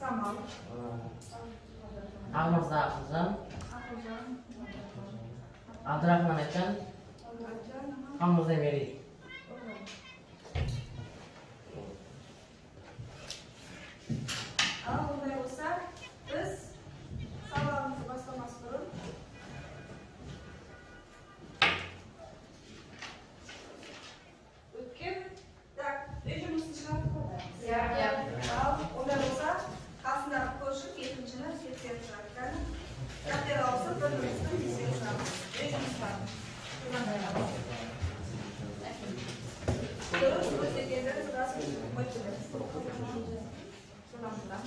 Samal. Ahmad Akızan. Abdurrahman Ekan. Hamza Demiri. Bunday bo'lsa, biz savolimizni boshlamas burun o'tgan rejimimizni chiqarib qo'yamiz. Unday bo'lsa, qasddan qo'shib, ikkinchini seksiya chiqarib Kater olsa, bir-birimizdan seksiyamiz. Rejimimizdan. Ko'rib, o'zbeklarda sırası qo'yib Selamlar.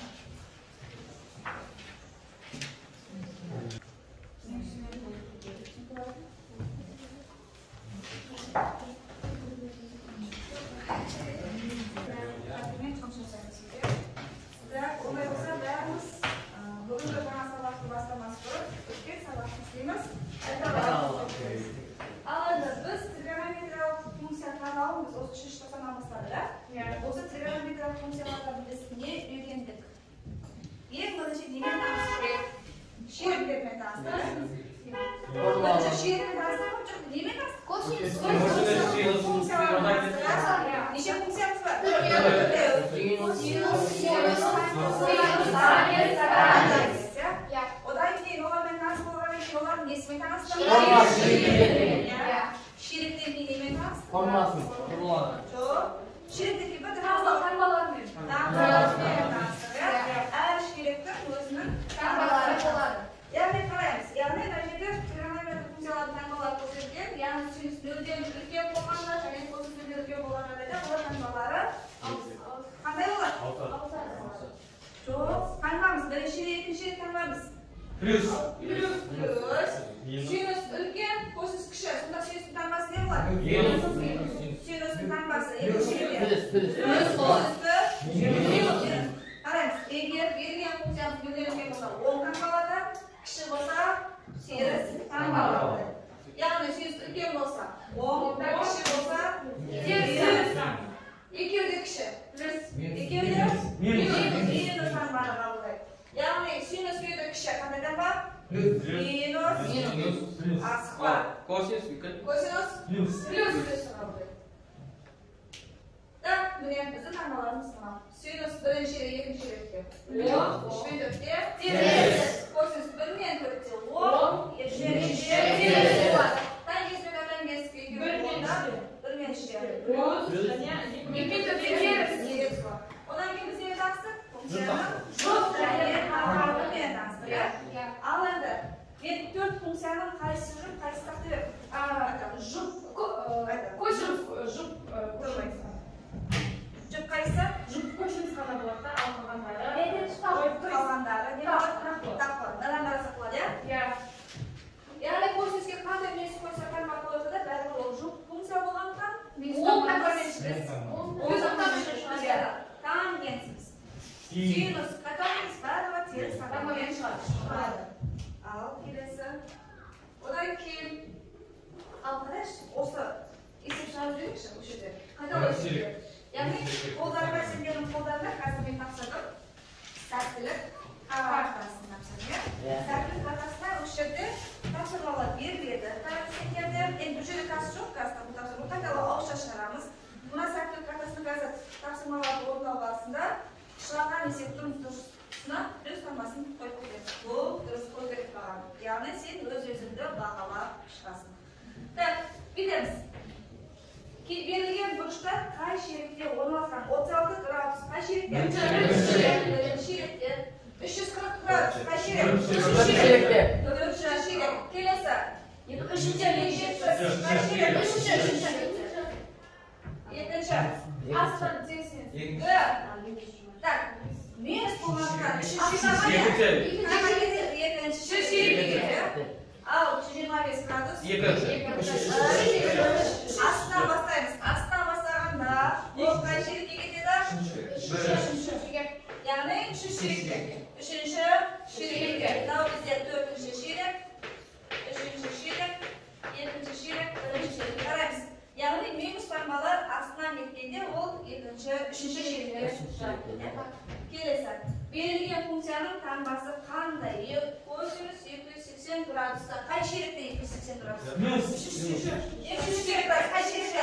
Берілген функцияның таңбасы қандай? Косинус 280 градуста. Қай шеректе 280 градус? Минус. 280 градус. Қай шеректе?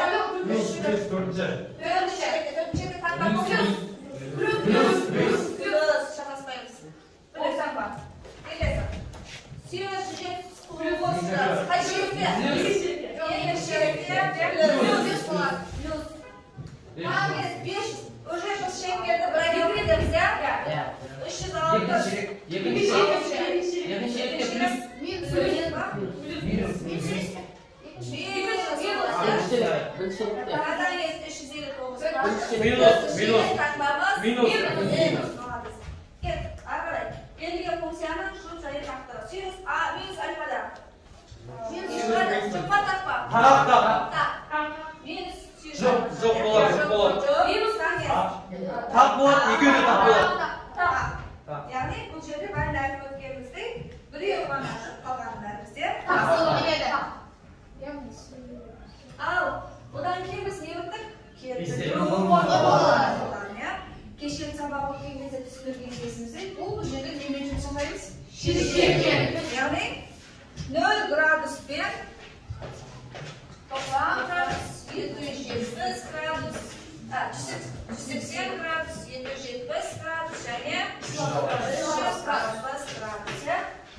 Минус 4-ші. Төртінші шеректе таңбасы плюс. Шатаспаймыз. Білесің ба? Келесі. Синус 180 градус. Қай шеректе? Екінші шеректе плюс болады. Плюс. Таңбес 5. Уже біз шектерді бірге едіміз, иә? 306. Екінші шеректе Берілген функцияның жұмсайы тақтыры. Синус А минус альфада. Тақ. Минус Жоқ болады. Минус Тақ болады, екеуі де тақ болады. Яғни бұл жерде бәрін айтып өткенімізде біреу ғана қалған бәрімізде. Ал одан кейін біз не өттік? Келтіру формулалар. Кешен сабақ өткен кезде түсіндірген кезімізде бұл жерде немен жұмсаймыз? Шерекпен. Яғни 0 градуспен 90 градус, 270 градус, 180 градус, 270 градус және 360 градус.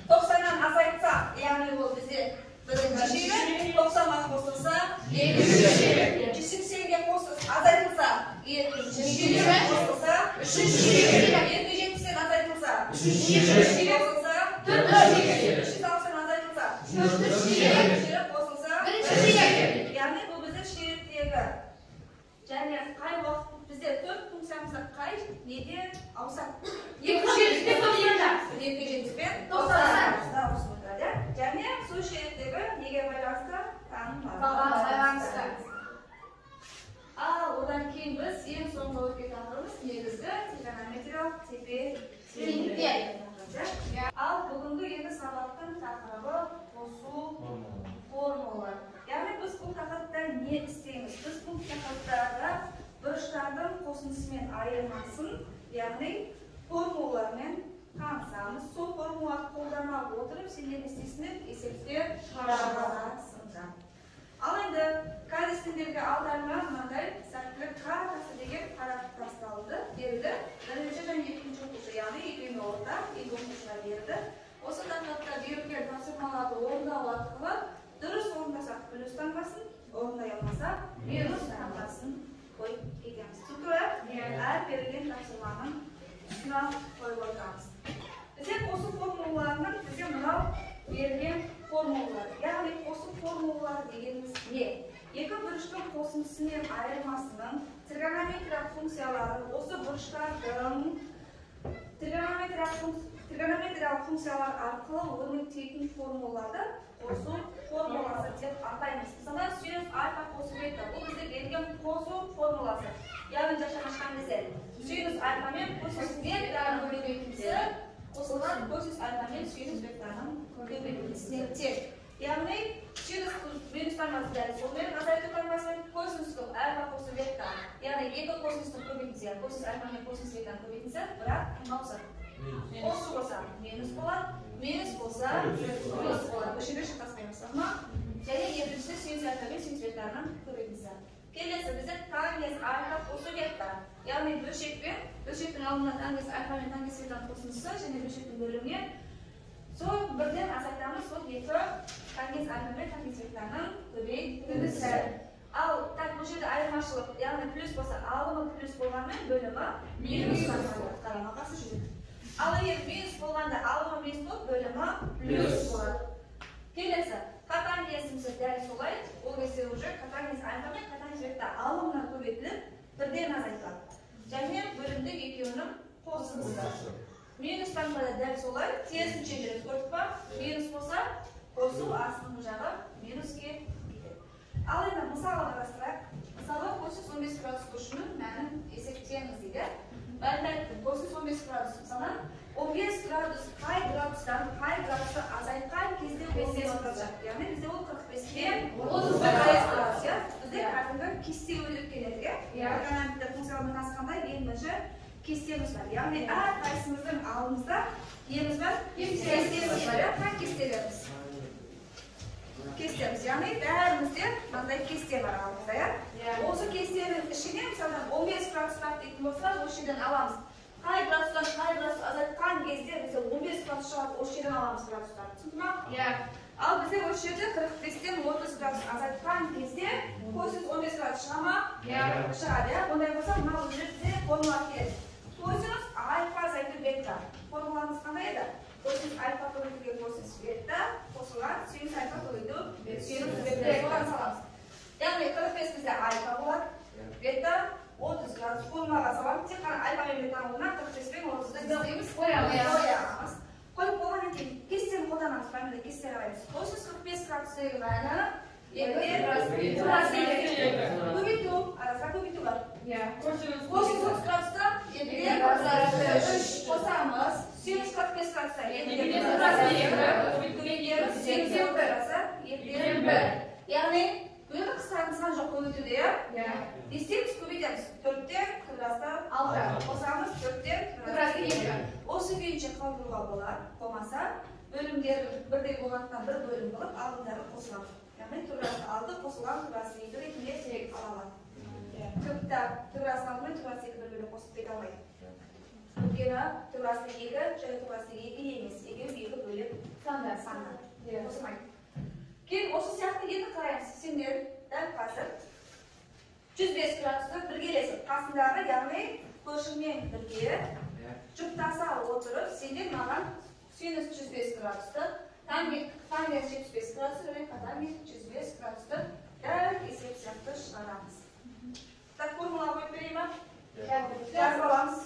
90-нан азайтса, яғни ол бізде бірінші шерек, 90-ға қосылса, екінші шерек, 180-ге азайтылса, екінші шерек, қосылса, үшінші шерек, 270-ден азайтылса, үшінші шерек қосылса, төртінші шерек, 360-ден азайтылса, төртінші шерек қосылса, бірінші шерек. Яғни бұл біздің шеректегі. Және қай уақыт бізде 4 функциямызда қай неде ауысады? 270 пен 90 ауысады. Және сол шеректегі неге байланысты? Байланысты. Ал одан кейін біз ең соңғы өткен тақырыбымыз негізгі тригонометриялық тепе-теңдіктер. Ал бүгінгі енді сабақтың тақырыбы қосу формулалар. Яғни біз бұл тақырыпта не істейміз? Біз бұл тақырыптарда бұрыштардың қосындысымен айырмасын, яғни формулалармен танысамыз. Сол формулаларды қолдана отырып, сендер істесіңдер, есептер шығарасыңдар. Ал енді қазір сендерге алдарына мынандай сәттілік картасы деген қарап тасталды, берілді. Бірінші және екінші оқушы, яғни екеуіне орта, екі оқушыға берді. Осы тақырыпта берілген тапсырмаларды орындау арқылы дұрыс орындасақ плюс таңбасын, орындай алмасақ минус таңбасын қойып кетеміз. Түпкі әр берілген тапсырманың үстіне қойып отырамыз. Бізде қосу формулаларының бізде мынау берілген формулалар. Яғни қосу формулалар дегеніміз не? Екі бұрыштың қосындысымен айырмасының тригонометриялық функциялары осы бұрыштардың тригонометриялық функциялар арқылы өрнектейтін формулаларды қосу формуласы деп атаймыз. Мысалы, синус альфа қосу бета. Бұл бізде берілген қосу формуласы. Яғни жашанашқан кезде синус альфамен косинус бетаның көбейтіндісі қосылған косинус альфамен синус бетаның көбейтіндісіне тең. Яғни синус минус таңбасы дәл солмен азайту таңбасымен косинус альфа қосу бета. Яғни екі косинустың көбейтіндісі, косинус альфамен косинус бетаның көбейтіндісі, бірақ қосады. Қосу болса минус болады, минус болса плюс болады. Бұл жерде шатаспаймыз. Және екіншісі синус альфамен синус бетаның көбейтіндісі. Келесі бізде тангенс альфа қосу бета. Яғни бөлшектің алдына тангенс альфа мен тангенс бетаның қосындысы және бөлшектің бөліміне сол бірден азайтамыз, сол екі тангенс альфа мен тангенс бетаның көбейтіндісі. Ал бұл жерде айырмашылық, яғни плюс болса, алымы плюс болғанмен бөлімі минус болады. Қарама қарсы жүреді. Ал егер минус болғанда алымы минус болып, бөлімі плюс болады. Келесі, котангенсімізді дәл солай, ол кезде уже котангенс альфа мен котангенс бета алымына көбейтіліп, бірден азайтылады. Және бөлімдік екеуінің қосындысы. Минус таңбада дәл солай, терісінше жүреді, көрдік па? Минус болса, қосу астыңғы жағы минуске кетеді. Ал енді мысалға қарастырайық. Мысалы, косинус 15 градус көшінің мәнін есептеңіз дейді. Бәрін айттым, косинус 15 градус. Мысалы, 15 градус қай градустан қай градусты азайтқан кезде 15 градус. Яғни бізде ол 45-тен 35 градус. Бізде кәдімгі кесте өріліп келеді. Тригонометрия функцияларымен танысқанда ең бірінші кестеміз бар. Yani her kaysimizin aldığımızda yerimiz var. Kestemiz var ya. Kaç kesteriyoruz? Kestemiz. Yani değerimizde manday keste var aldığımızda ya. Olsa kestenin içine mesela 15 gradusdan eğitim olsa o şeyden alamız. Kay gradusdan azaltkan gezde mesela 15 gradus şart o şeyden alamız gradusdan. Çünkü al bize o şeyde 45'ten 30 gradus azaltkan gezde koysuz 15 gradus şama шығады ya. Onday olsa mına bize formula keledi. Koysuz alfa zaytı beta. Formulamız qanday edi? Koysuz alfa koyduğu koysuz beta, koşulan sinüs alfa koyduğu sinüs beta falan salamiz. Yani 45 bize alfa bo'ladi. Beta 30 gradus formulaga solamiz. Tek qana alfa men betani o'rnab 45 ben 30 da qo'yamiz. Qo'yib bo'lgandan keyin kestani qo'llanamiz. Mana kestani qaraymiz. Koysuz 45 gradusdagi mana ko'paytu, arasida ko'paytu bor. Koysuz 30 gradusda 3 qo'shamiz. Sinus 45 gradusda 7 ya'ni bu yerda qisqartirishlar yo'q ko'paytuvda ya. Distans ko'paytamiz. 4dan qibrasdan 6 qo'shamiz. 4dan qibrasga 7. O'sha bo'yicha qoldirib bo'ladi. Bo'lmasa bo'limlar birdek bo'lgandan bir bo'lim qilib oldinlari qo'shiladi. Yani turası aldı, koşulan turası yedi ve ikiye çeyrek alalım. Köpte turası aldı, turası yedi böyle koşup bekamaydı. Bugüne turası yedi, şöyle turası yedi yemiz. Yedi böyle sanlar. Koşumaydı. Kim o siyahta yedi karayımız. Şimdi der kasır. 105 gradusda bir gelesi. Kasındağı yani koşulmayan bir geri. Çıktasa oturup, şimdi bana sinüs 105 gradusda Tangen 75 gradusda ve katangen 105 gradusda derhal esep yaptı çıkaramız. Tak formula koyup vereyim mi? Yaz balamız.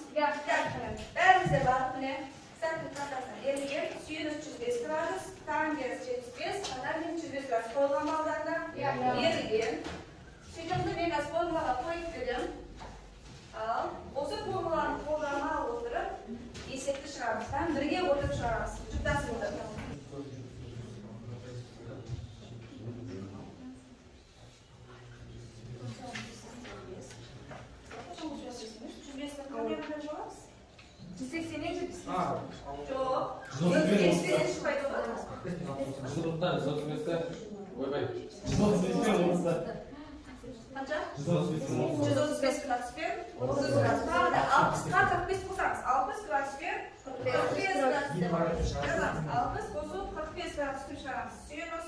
Bärimizde var bu ne? Sen tutarsan eliye sinüs 105 gradus, tangen 75, katangen 105 gradus koyulamalarına yerigen. Şimdi ben az formula koyup vereyim. Osa formulani qo'llanma o'tirib esepni chiqaramiz. Birga o'tirib chiqaramiz. Juftasi o'tirib. Qancha? 135 gradus per 30 gradus. Mana 60 45 qo'shamiz. 60 gradus per 45 gradus. 60 qo'shib 45 gradus chiqaramiz. Sinus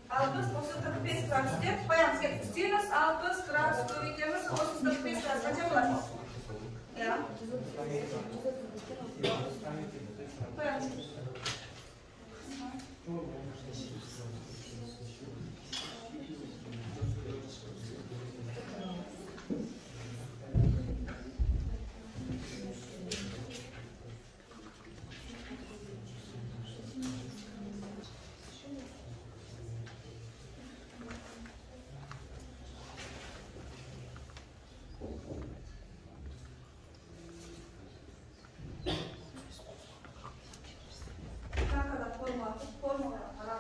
60 qo'shib 45 gradus deb qo'yamiz. Sinus 60 gradus ko'paytiramiz. 45 gradus qancha bo'ladi? Ya. Qo'yamiz. Formula para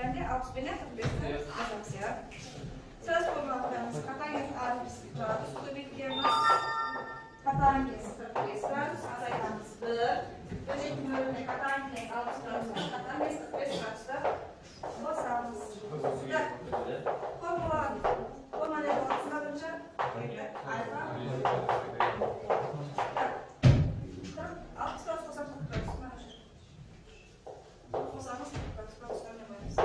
Yani 60 bine 45 yazarız ya. Söz formatlarımız Katanges 60 gradus, kubiklerimiz Katanges 45 gradus, azaylarımız 1. Böcek bölümüne Katanges 60 gradus, Katanges 45 gradus'ta basarımız. Formülleri altına önce alfa 60 gradus, 90 gradus. Basarımız 40 gradus,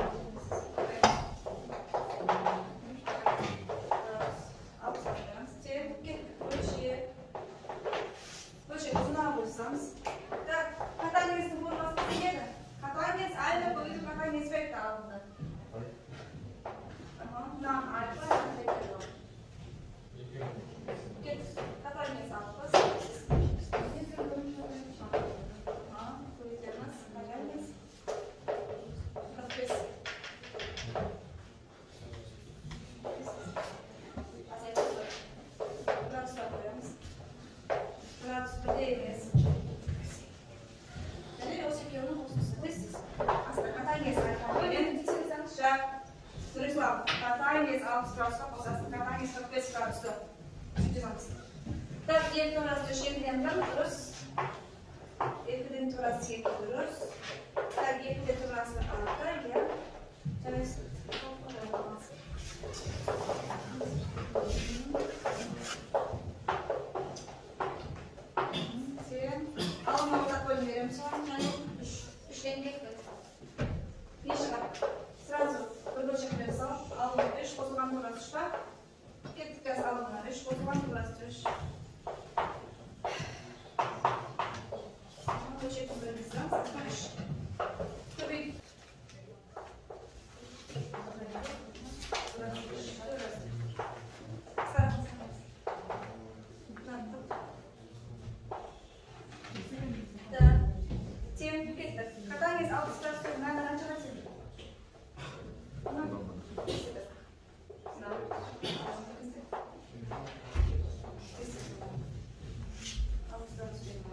Так, катание с тобой у нас нет. Катание с альфа будет катание с вектором. Нам альфа катание с альфа. Так, екі раз дöşekten тұрыз. Екіден тұраз сек тұрыз. Так, екіден тұрасы алты, я. Жарайыз. Сен. Алма бөлмерім соң, және үштен кекті. Не шығар? Сразу бір бөлшектен сал. Алма үш, қосылған тұраз үшпа. Кеттік кәз алымына үш, қосылған тұраз үш. Böcek bölümümüzden satmış. Tabii. Тем пикет. Катание аутстрасты надо начать. Катание аутстрасты надо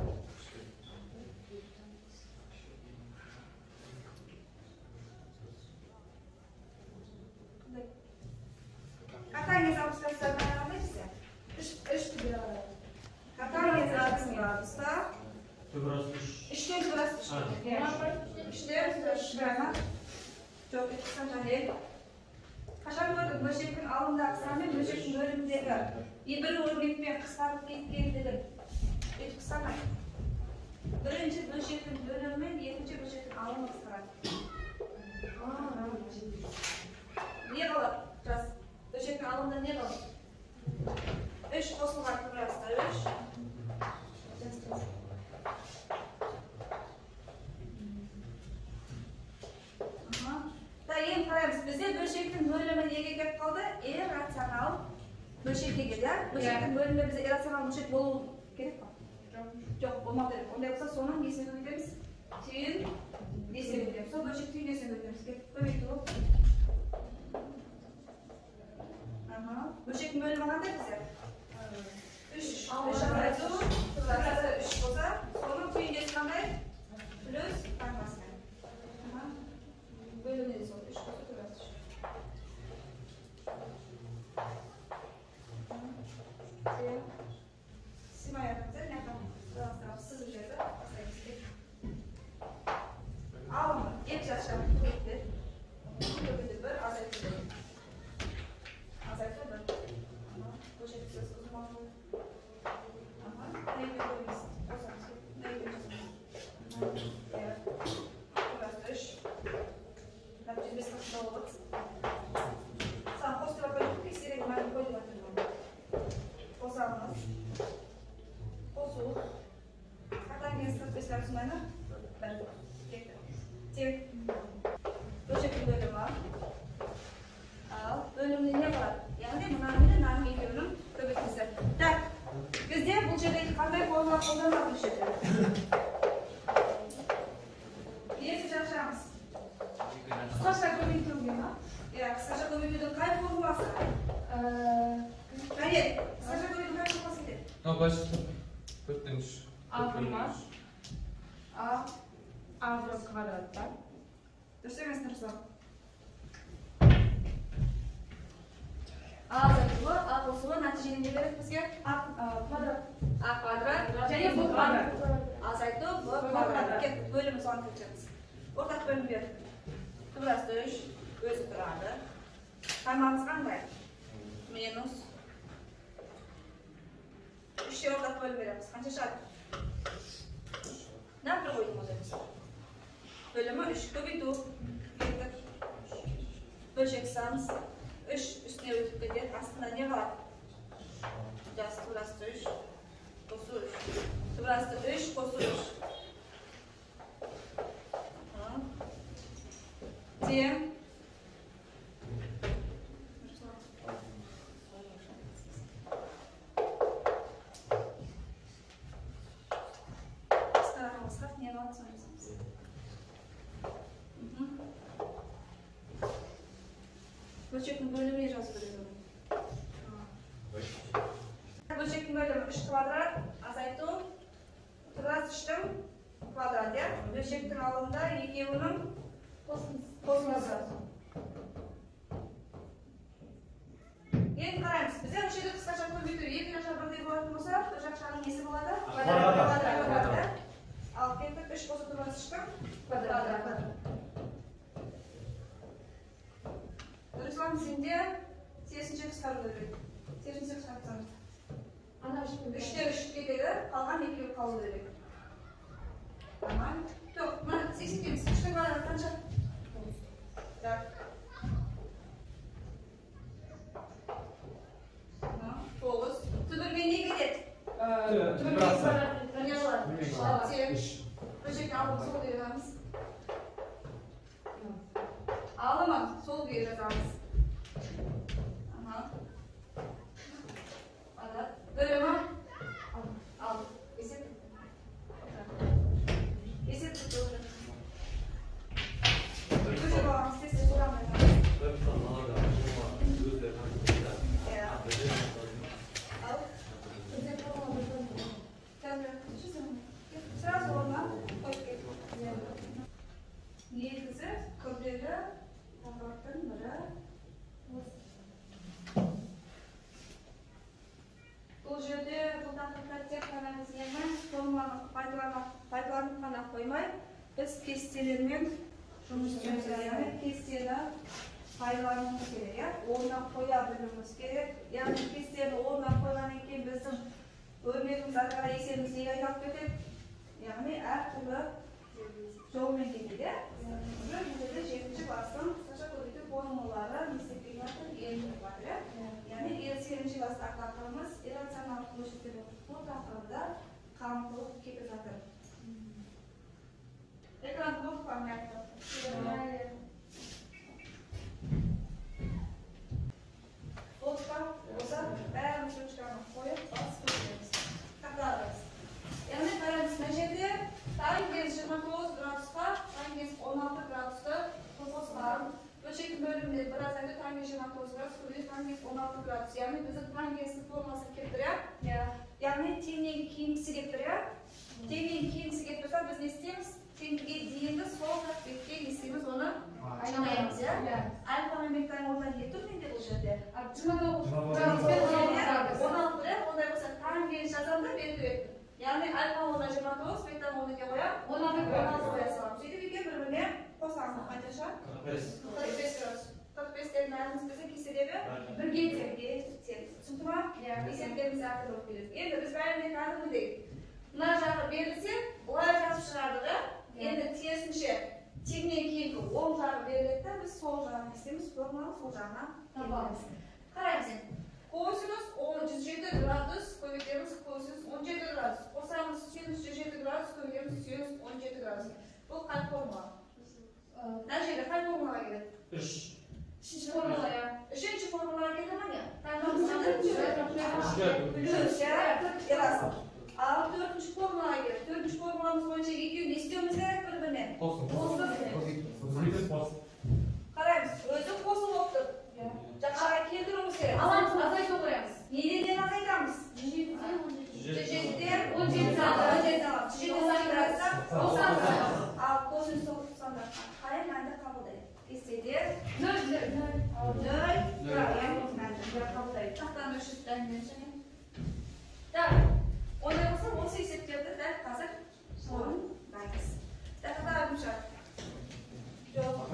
Катание градуста. İşte burası. İşte şuraya. Çok kısa değil. Kaşar gördüm. Böcekin alında aksamı böcekin bölümündeki bir örnekten kısaltıp gittiğim hiç kısamayın. Birinci böcekin bölümü, ikinci böcekin alımı kısaltı. Niye kalır? Böcekin alımında niye kalır? 3 kosulmak burası da 3. Eğer kararız bize böşektin bölümü neye gerek kaldı? Irrasyonel böşekle gider. Böşektin bölümü bize irrasyonel böşek bolu gerek mi? Yok, olmadı. Onda yoksa sonun nesini götürürüz? Tüyün nesini götürürüz. Sonra böşek tüyün nesini götürürüz. Böyle dur. Böşektin bölümü kaldı bize. 3. 5 alaydı. Burası 3 olsa. Sonra tüyün nesini kaldı. Plus kalmasın. Bölümleri sonra 3 olsa burası. Sima yapınca ne yapalım? Burası sızı üzerinde basayım. Alma. İlk aşağı kuvvetli. Kuvvetli bir azaytlı. Azaytlı bir. Bu şekilde söz uzman bu. Ne yapıyoruz? O zaman ne yapıyoruz? Evet. Burası 3. Значит, без контроля. Сам после вопроса серии мы выходим на фильм. Позавна. Позу. Когда место после размена. Тек. Böcek bölümü var. Bölümde ne var? Yani bunların namı ediyorum. Tabii ki size. Tak. Bizde bu çevrede kadar forma kullanmak bir şey. Niye çalışacağız? Kısaca koyduğum gibi. Ya kısaca koyduğum kay forması. Hayır. Kısaca koyduğum kay forması değil. Ha başladım. Dörtlenmiş. Avrupa. Avrupa karatlar. Döşemez neresi? A azaytuvi, A qo'shivi natijani ne beradi bizga? A kvadrat және B kvadrat. Azaytuv B kvadrat. Ket bölümü son keçemiz. Ortak bölüm ber. Kıbrıs'ta 3 o'zi turadi. Hammamiz qanday? Minus 3 ga ortak bölüm beramiz. Qancha chiqadi? Naql qo'ydik o'zimiz. Bölümü 3 ko'paytuv. Böleceksiniz. 3 üstüne ötüp gidiyor. Aslında ne var? Burası 3. Qo'shib 3. Burası 3 qo'shib 3. Teng. Bölçek'in bölümü yazıp veriyorum. Bölçek'in bölümü 3 kvadrat, azaytuv, Kıbrıs 3'tüm kvadrat ya. Bölçek'in alında ikevinin kosmosu. Endi qaraymiz. Bize o'sha yerda qisqacha ko'rib 7 yoshlar birday bo'ladigan bo'lsa, o'sha qisqaning nesi bo'ladi? Kvadrat. Al ketib 3 qo'shib Kıbrıs 3'tüm kvadrat. Ruslan sende tersine qisqartirib. Tersine qisqartiramiz. Ana 3'te 3 ketadi, qolgan 2 qoldirib. Tamam. To'q, mana 82 3'te kvadrat qancha? Tak. Ha, 9. Tug'ilga ne ketadi? Tug'ilga kvadrat. Bölçekni alib sol beramiz. Ağlama, sol vereceğiz. Aha. Ada. Bölümü. Al. Esit. Esit tutuyor. Bölçek olan sesi soramıyorum. Al. Sırası olma. Негізі күрделі тақырыптың бірі бұл жерде бұл тақырыпта тек қана біз формуланы пайдаланып қана қоймай, біз кестелермен жұмыс істеуіміз керек. Яғни кестені пайдалануымыз керек, орнына қоя білуіміз керек. Яғни кестені орнына қойғаннан кейін біздің өрнегіміз ары қарай есебіміз неге айналып кетеді? Яғни әртүрлі жолмен кетеді. Бұл жерде 7-ші кластың қысқаша көбейту формулалары мектепке енгізіліп жатыр. Яғни 7-ші класс тақырыбымыз иррационалдық бөлшектер бұл тақырыбында қамтылып кетіп жатыр. Экран блок форматы. Блокқа болса бәріміз ручканы қойып басып көреміз. Тақырыбымыз. Яғни қараңыз, мына жерде таңгез 29 градусқа, таңгез 16 градусты қосқан. Бөлшектің бөлімінде бір азайды таңгез 29 градус, көбейді таңгез 16 градус. Яғни біздің таңгездің формасын келтіріп, яғни теңнен кейінгісі келтіріп, теңнен кейінгісі келтіріп, біз не істейміз? Теңге дейінгі сол жақ бетке не істейміз, оны айналаймыз. Альфа мен беттаның орнына не тұр менде бұл жерде? 29 градуспен 16 ондай болса таңгез жазамда белгілеп. Яғни альфа орнына 29, беттаның орнына не қоям? 16 қоя саламыз. Сөйтіп екен бір-біріне қосамыз. Қаншаша? 45 градус. 45-тердің әріміз біздің кеселері? Бірге тең. Түсінді ма? Есептеріміз әртүрлі болып келеді. Енді біз бәрінде кәдімгідей мына жағы берілсе, былай жазып шығардық. Енді терісінше теңнен кейінгі оң жағы беріледі, біз сол жағын істейміз, форманы сол жағына табамыз. Қараймыз енді. Косинус 107 градус, көбейтеміз косинус 17 градус. Қосамыз синус 107 градус, көбейтеміз синус 17 градус. Бұл қай формула? Мына жерде қай формулаға келеді? 3. Үшінші формулаға. Үшінші формулаға келді ма не? Ал төртінші формулаға келеді. Төртінші формуламыз бойынша екеуін не істеуіміз керек бір-біріне? Қараймыз, өзі қосып болып тұр. Жақшаға келтіруіміз керек. Аламыз, азайту қоямыз. Неден азайтамыз? 17-ден 17 аламыз. 17 ал косинус 90-дан қарай мәнді қабылдайды. Кестеде 0 Tahtani üstünden geçelim. Так, ondan sonra 18 september'da hazır sonundayız. Daha yumuşak. Yok.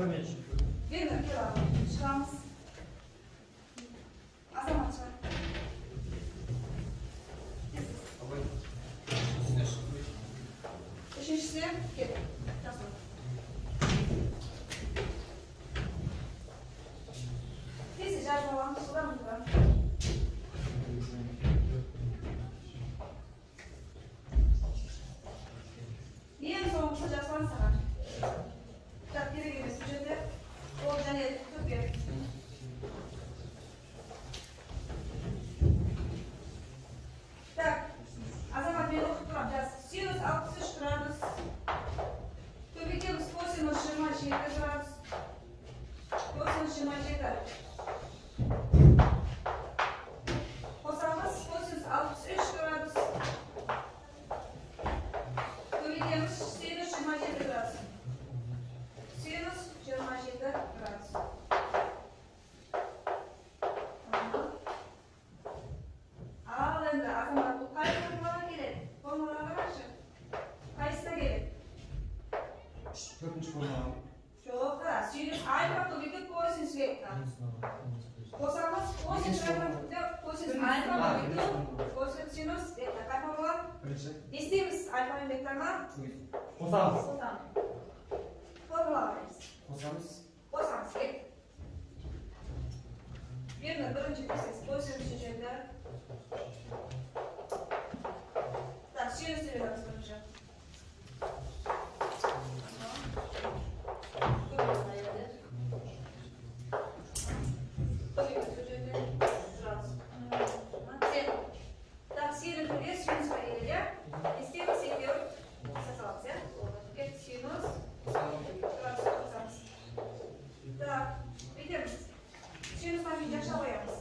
Bir dakika var. Çıkmamız. Azamat var. Üçüncüsü gel. Nasıl? Neyse, cevap falan sular mı var? Niye en son kısacağız var sana? Tak geri geliriz. Ücreti olacağı yeri tut bir. Tak. Azamat beni okutturacağız. Sinüs 63 gradus. Köpekemiz kosinüs 27 gradus. Kosinüs 27. Kosamız kosinüs 63 gradus. Köpekemiz sinüs 27 gradus. Sinüs 27 gradus. Alındı. Azamat bu kayıt formuna gelin. Formuna karşı. Kayısına gelin. Dördüncü forma. Çok da. Sinüs alfa tabii kosinüs vektor. Kosamız kosinüs kosinüs alfa vektor. Kosinüs vektor. Kaç formuna? İstediğimiz alfa vektoruna Kosamız. formula veririz. Kosamız. Kosamız vektor. Birinci prosesi kosinüs çeşitler. Так, sinüs veriyoruz hocam. Так, синус вес, синус поделили. И с тем секер создался. Это синус. Так, видим. Синус нами дешеваемся.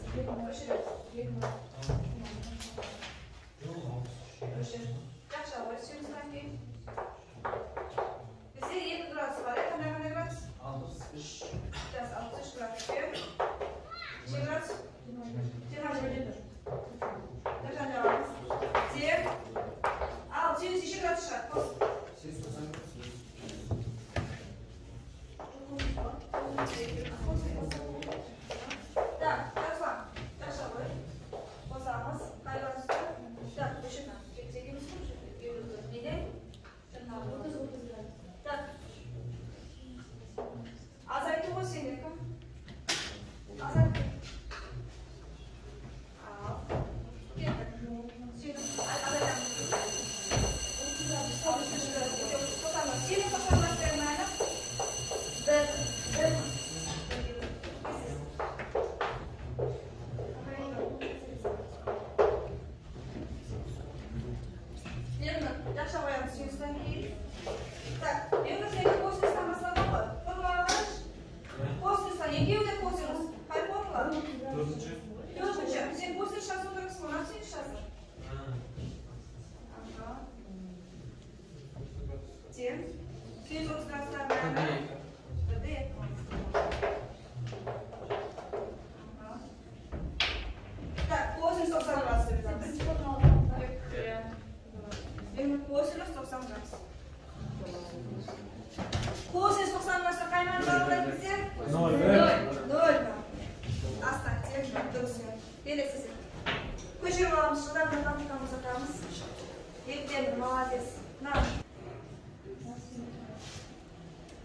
Дешевый синус нами. Bizde 7 gradus var. Ne gradus? 60. Сейчас 60 gradus. Şey gradus? Nereden devam? Diğer. Al, sinüs 2 gradus şart. Так, Руслан, дешевый. Позамыз. Қай градуста? Так, вышина. Чексегimiz neden? Так. Azaytı o senin. Azaytı. Al. Gel. Sinüs. Azaytı. Sinüs toplamak vermeyene. Верно. Дешевая синусная гирь. Так, это следует косинус на основном. Формула косинус, а не геометрия косинус. Какая формула? Dördüncü. Дёржича. Sen косинус сейчас он экспонат сейчас. Ага. Тем. Синус градусная. Так, косинус 90 градусов. Косинус 90 градусов. Косинус 90 градусов кайман bağlayın bize. 0. Оставьте. Друзья. Belirsiz. Koşuyor alalım. Şuradan matematikamiz atamız. Yeklerim. Молодец. Nam.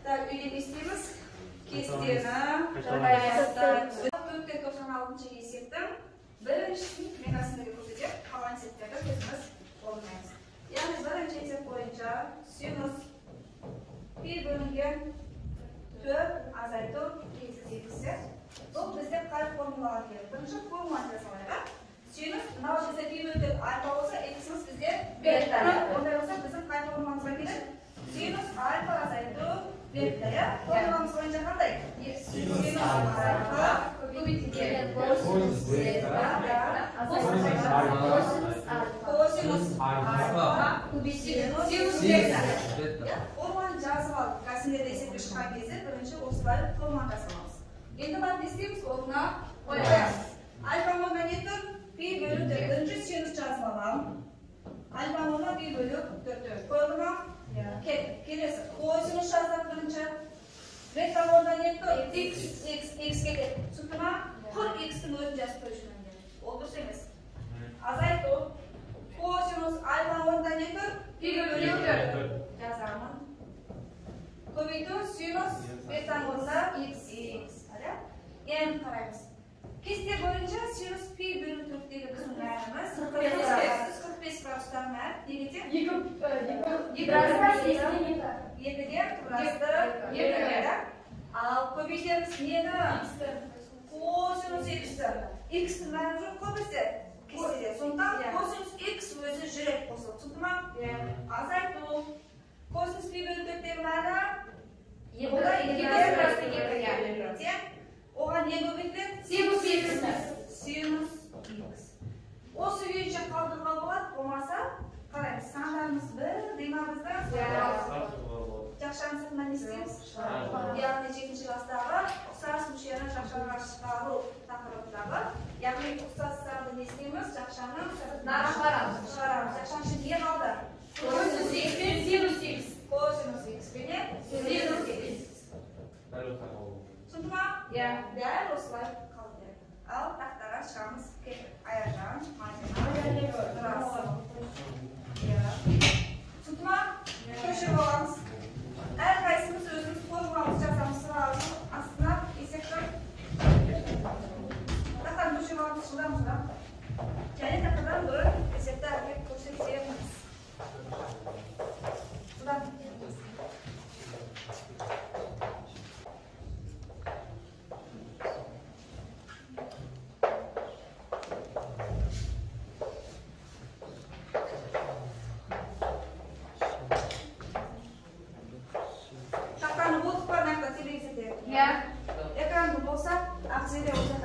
Так, үйреністеміз. Кестені. Баястан. 496 есептің біріншісін мегасындығы көрсетіп, қалған есептерді көзіміз болмаймыз. Яғни бірінші есеп бойынша синус 1 бөлінген 4 азайту кестесі. Бұл бізде қай формулаға келеді? Бірінші формуланы жасалайық. Синус мынау бізде 1 бөлінген альфа болса, эксіміз бізде бета. Ондай болса біздің қай формуламызға келеді? Синус альфа азайту бета. Формуламыз бойынша қандай? Синус альфа көбейтілген косинус бета. Косинус альфа көбейтілген синус бета. Формуланы жазып алып, кәсіндерде есепке шыққан кезде бірінші осылай формуланы жасамамыз. Енді барып не істейміз? Орнына қоямыз. Alfa noldan nedir? 1 bölü 4. Birinci sinüs yazıp alalım. Alfa noldan 1 bölü 4. Koyduk mu? Kelesi. Kosinüs yazıp birinci. Beta noldan nedir? X gelir. Tuttu mu? 40x'in özünü yazıp koyuşundan gelir. Olursa emez. Azaytı o. Kosinüs alfa noldan nedir? 1 bölü 4. Yazalım. Koydu sinüs beta noldan x. Yani karayımız. Kiste boyunca sinüs pi bölü 4 diye bizim verimiz. 45 gradusdan ver. Neydi? Yediye burası 7'ye. Al koyacağımız neydi? Kosinüs x'tir. X'tir mevzu koyması. Kiste. Sondan kosinüs x özü jürek olsun. Tutma. Azaytı o. Kosinüs pi bölü 4 diye verda. Bu da 2'ye burası geldi. Oğan ne göbekler? Sinus x. Sinus x. O suyunca kaldırma болады, olmasa qaraymiz. Sanlarimiz bir, demamizda жақшаны не істейміз? Яғни 7-ші класстағы ұқсас мүшені жақшаға шығару тақырыбындағы, яғни ұқсас санды не істейміз? Жақшаны шығарамыз. Жақшаның ішінде не қалды? Косинус x пен синус x. Косинус x пен синус x. Түсінді ма? Дәл осылай қалды. Ал тақтаға шығамыз. Аяжан, түсінді ма? Көшіп аламыз. Әрқайсымыз өзіміз формуламыз жазамыз сұрағымыз астына есектің. Тақтан көшіп аламыз жылдам. Және тақтадан бір есекті әрекет көрсетеміз. Жылдам. Ekranda bolsa, akzede olsa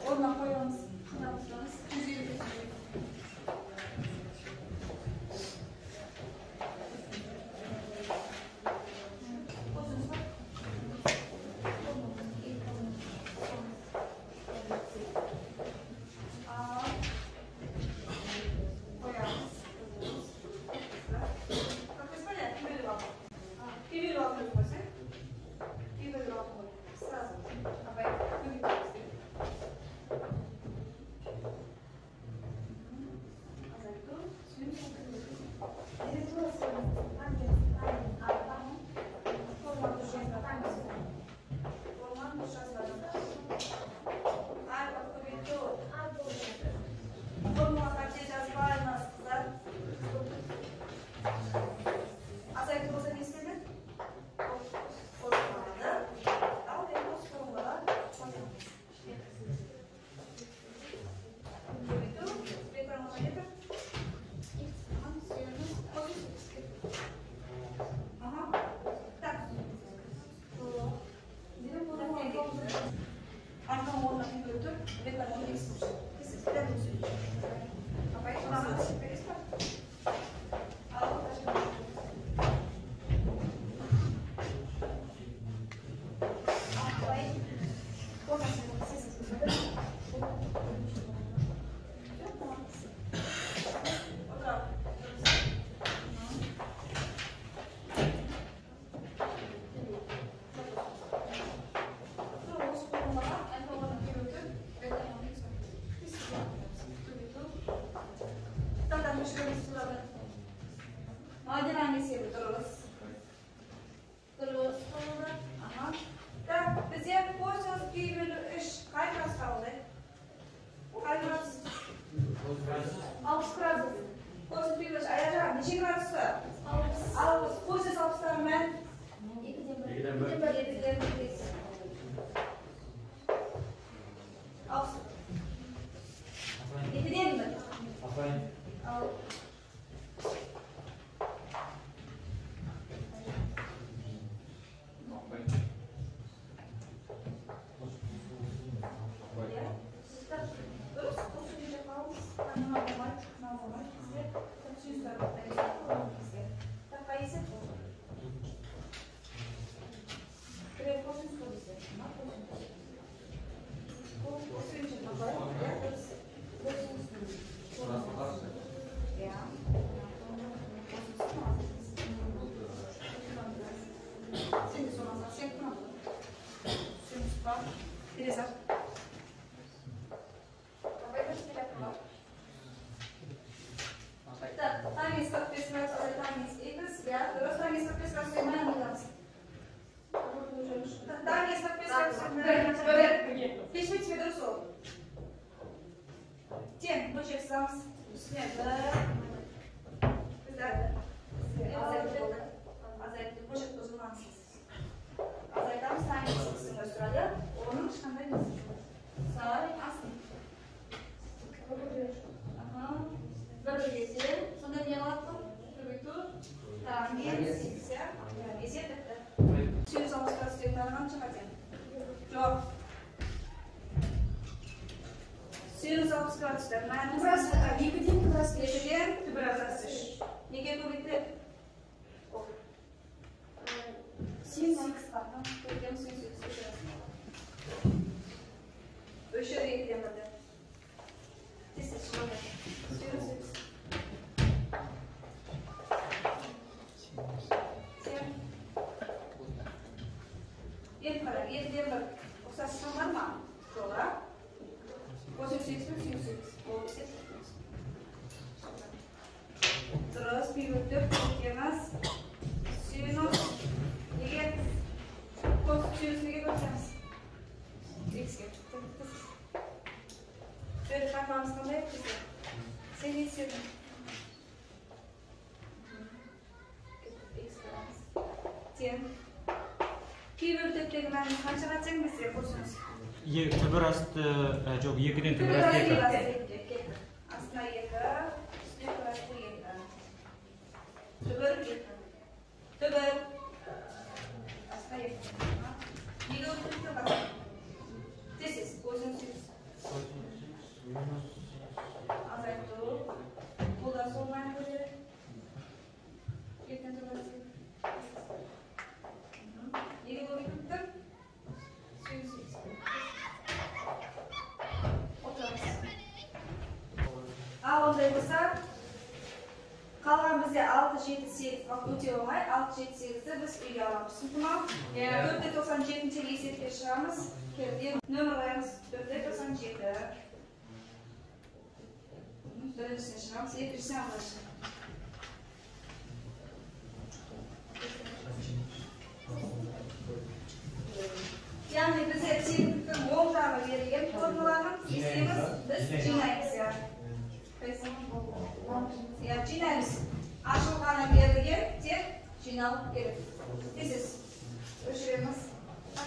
orma koyalım. Tezar. Так, танец подписывается, танец X, я. Terus танец подписывается, saya bilang. Танец подписывается, Пишите себе друзов. Тем, бычек сам. Azaytı bıçak uzunlansız. Azaytı saniyesinin sırada onun çıkanları nasıl? Sağ asın. Aha. Bölgesi. Sonra ne yaptım? Begitu. Tamam. Siyah. Isi tetap. Suyun sama sekali tangan çıkacak. Jawab. Suyun sama sekali tangan. Burası. Yıkıdın burası. Yıkıdın burası. Yıkıdın bitti. Suyun sama sekali. Öşür yıkıyamadı. This is one. Yen para, yen ber. Usah samar mah. Sola. Posisi. Terus pirutup kemas. Sino. Lihat. Posisi lagi kemas. X. Böyle parmağımızdan hep güzel. Seni hissediyorum. Tien. Pirutup kemas. Kaçana çekmesi yapıyorsunuz. Tıbırastı, çok yekiden tıbırastı yeka. Aslında yeka, üstüne bıraktı yeka. Tıbır yeka. Tıbır. Aslında yeka. Yeka uçurtu bak. This is, uzun süs. Azaytı. Bu da solman böyle. Yekten tıbırastı. Yeka uçurtu. Süs. Onday bo'lsa, qolgan bizga 6-7-8 vaqt o'tay olmay, 6-7-8da biz uyga olamiz. Tushundingmi? 497-ga eslatib chiqamiz. Keldi. Nomerlarimiz 497. Birinchisini chiqamiz, ikkinchisini ham ya'ni bizga texnikdan 10 tane berilgan formalarni istaymiz, biz jinaymiz. Ya jinaymiz. Ashulxona berilgan tek jinal kerak. This is. O'shiramiz.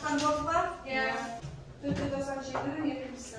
Qanday bo'lsa, ya 497 ni yerinchisi.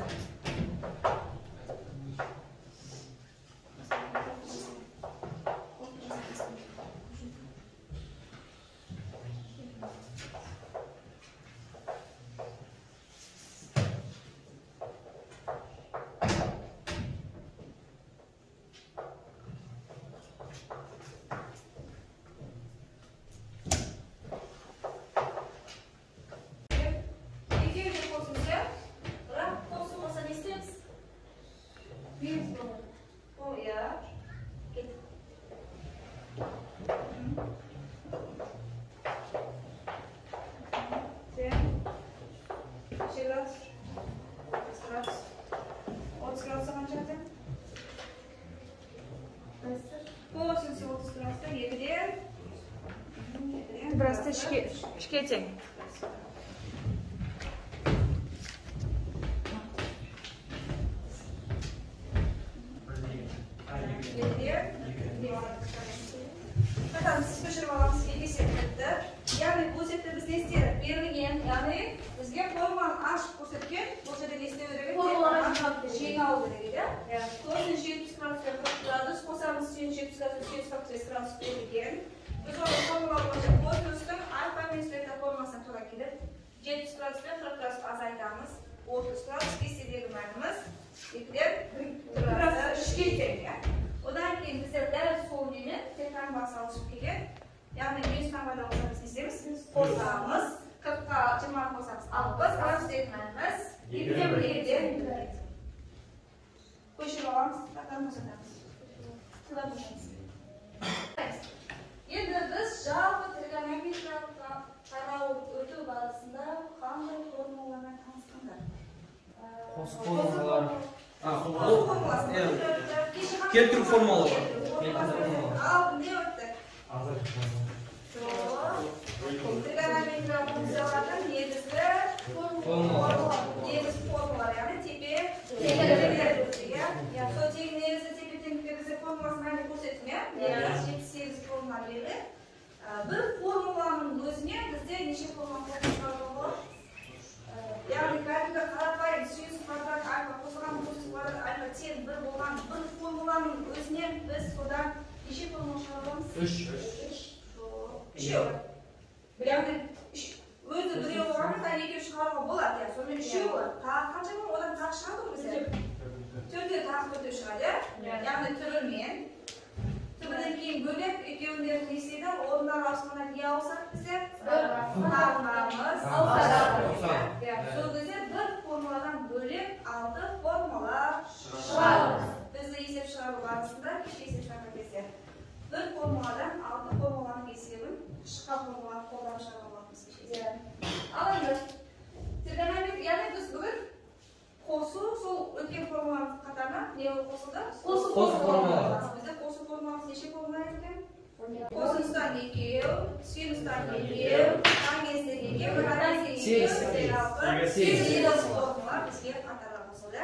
Просто шкетинг. Bakalım siz pişirmemiz 7 setlikte. Yani bu sette biz ne isteyelim? Berilgen, yani bizge formanı açıp ko'rsatgan, o'sha yerda istavergan formalarni şeyini oldi deydi. To'g'ri 70 gradus qo'shamiz, 70 gradus 140 gradus berilgan. Biz onu formalar bo'yicha qo'yib alfa menstreta formasini to'g'ri kelib, 70 gradus bilan 40 gradus azaytamiz. 30 gradus istaverganimiz, eklab gradus shketga. Odan keyin bizga daraja so'ngini tekrar basalishib kelgan. Ya'ni 100 tamodan olsangiz istaymiz, qo'shamiz, 40 ga 20 qo'shamiz. Albatta, gradus etmaymiz. Eklab qo'shib olamiz, faqat ko'rsatamiz. Endi biz jalpi trigonometriyalik qarov o'tuv barasida qanday formulalarni tanishtirdik? Осы формулалар. Қосу формуласы. Келтіру формулалары. Ал, не өтті? Азайту Тригонометрия функциялардың негізгі формулалары, яғни тепе теңдіктер өтті, иә? Сол негізгі тепе теңдіктер бізде формуласын әлі көрсеттім, иә? Негізгі 78 формула берді. Bir формуланың өзіне бізде неше формула қосылған болады? Яғни кәдімгі қарапайым сүйіс квадрат альфа қосылған сүйіс квадрат альфа тең бір болған бір формуланың өзінен біз содан неше формула шығарамыз? Үшеу. Яғни өзі біреу болғанда екеу шығаруға болады, иә. Сонымен үшеу болады. Тағы қанша болады? Одан тағы шығады ғой бізде? Төртеу тағы төртеу шығады, иә. Яғни түрімен Түбіден кейін бөлек екеуіндері не істейді? Орындар ауысқанда не ауысады бізде? Формуламыз ауысады. Сол кезде бір формуладан бөлек алты формула шығарамыз. Бізді есеп шығару барысында, есеп шығарған кезде бір формуладан алты формуланың есебін шыққан формуланы қолданып шығару аламыз. Ал енді тригонометрия, яғни біз бүгін қосу, сол өткен формуланың қатарына не қосылды? Қосу формуласы. Бізде қосу формуласы неше формула екен? Қосыныстан екеу, сүйіністан екеу, таңестен екеу, таңестен екеу, сегіз формула бізге қатарға қосылды.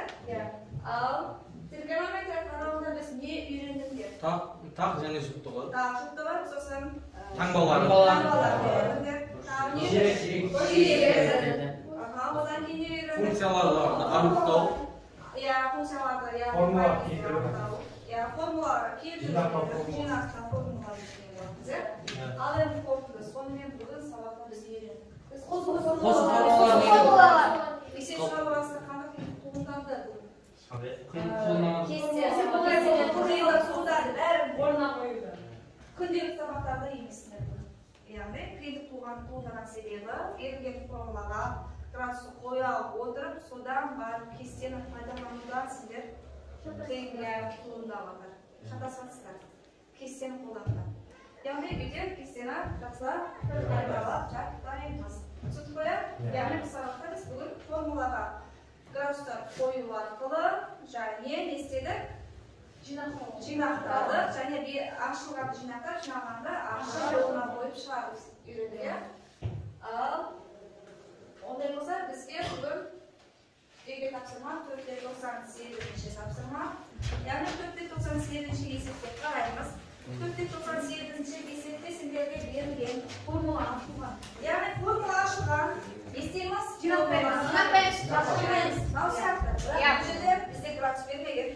Ал тригонометрия қарауында біз не үйрендіңдер? Тақ және жұптығы. Тақ жұптығы, сосын таңбалар. Одан кейін не үйрендіңдер? Функцияларды анықтау. Функцияларды Формула келтіру. Формулалар келтіру. Жинақтан формулалар келтіру. Ал енді қорытынды. Сонымен бүгін сабақта біз үйрендік. Қосу формулалар. Есеп шығару барысында қандай қиындық туындады бүгін? Күнделік сабақтарда емессіңдер. Яғни қиындық туындаған себебі берілген формулаға градусты қоя отырып, содан барып кестені пайдаланудан сіздер қиындық туындап жатыр. Шатасасыздар. Кестені қолдануда. Яғни үйде кестені жақсылап пайдаланып жаттаймыз. Түсініп қоя? Яғни бұл сабақта біз бүгін формулаға градустар қою арқылы және не істедік? Жинақтадық. Және ашылған жинақтар жинағанда ашық жолына қойып шығарып үйренді. Ал ондай болса бізге бүгін үйге тапсырма 498 тапсырма. Яғни 498 есепте қараймыз. 498 есепте сендерге берілген формула ашылған. Яғни формула ашылған. Естейміз? Жинақтаймыз. Ал сияқты. Бұл жерде бізде градус бермеген.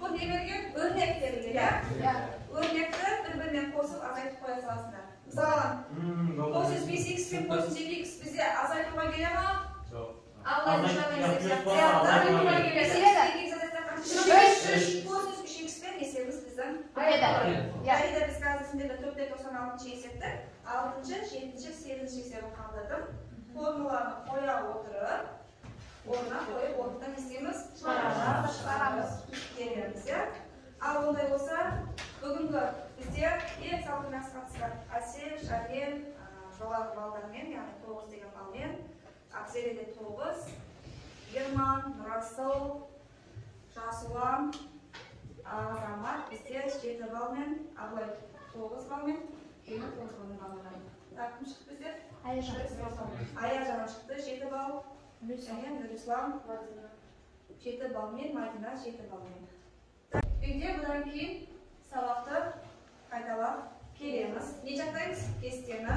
Бұл не берген? Өрнек берілген. Өрнекті бір-бірінен қосып азайтып қоя саласыңдар. Мысалы, қосыз 5x пен қосыз 2x бізде азайтуға келе ма? Жоқ. Қосыз 3x пен есебіміз біздің. Қайда біз қазір сендерді 496 есепті, 6-шы, 7-шы, 8-шы есебін қалдырдым. Формуланы қоя отырып, орнына қойып, орнынан есеміз шығарамыз. Кереміз, иә? Ал ондай болса, бүгінгі бізде ең салтымен қатысқан Әсел, Шармен, жоғарғы балдармен, яғни 9 деген балмен, Акселеде 9, Герман, Нұрасыл, Жасуан, Азамат бізде 7 балмен, Абылай 9 балмен, Гена 9 балмен. Так, кім шықты бізде? Аяжан шықты 7 бал, және Нұрислам 7 балмен, Мадина 7 балмен. Үйде бұдан кейін сабақты қайталап келеміз. Не жақтаймыз? Кестені.